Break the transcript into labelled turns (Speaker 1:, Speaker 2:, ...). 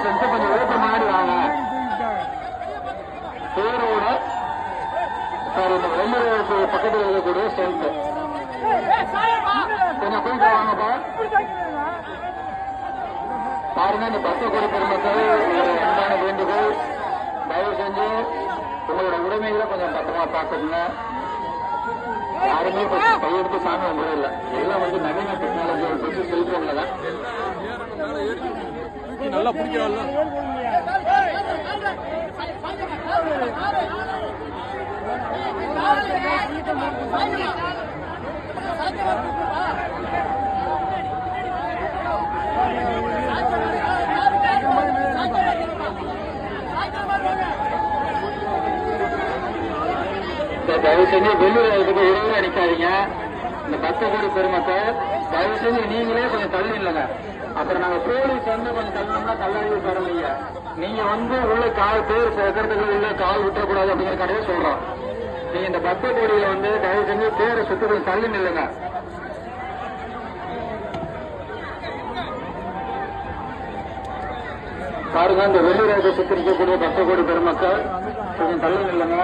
Speaker 1: செஞ்சு கொஞ்சம் ஓட்ட மாறி வாங்க. பேரோட சார் இந்த வெள்ளூருக்கு பக்கத்தில் இருக்கக்கூடிய ஸ்ட்ரென்த் கொஞ்சம் போயிட்டு வாங்கப்பா. பாருங்க, இந்த பக்த கொடி பெருமக்கள் அன்பான வேண்டுகோள், தயவு செஞ்சு உங்களோட உடைமைகளை கொஞ்சம் பத்திரமா பார்த்துக்கங்க. யாருமே கையெடுத்து சாமி வந்துடும் இல்லை, எல்லாம் வந்து நவீன டெக்னாலஜி வச்சு செல்போன்ல தான் நல்லா பிடிக்கிறாள். தயவு செஞ்சு வெள்ளூர் இதுக்கு இடையில அடிக்காதீங்க. இந்த பக்த கோடி பெருமக்கள் தயவு செஞ்சு நீங்களே கொஞ்சம் தள்ளி இல்லைங்க. அப்புறம் நாங்க போலீஸ் வந்து கொஞ்சம் தள்ளணும்னா தள்ளாடி தரலைங்க. நீங்க வந்து உள்ள கால் பேர் சேர்க்கறதுக்கு உள்ள கால் விட்டக்கூடாது அப்படிங்கிறக்காகவே சொல்றோம். நீங்க இந்த பக்த கோடியில வந்து தயவு செஞ்சு பேரை சுத்தி கொஞ்சம் தள்ளி நில்லுங்க. பாருங்க, இந்த வெள்ளூரை சுத்தி இருக்கக்கூடிய பக்த கோடி பெருமக்கள் கொஞ்சம் தள்ளி நில்லுங்க.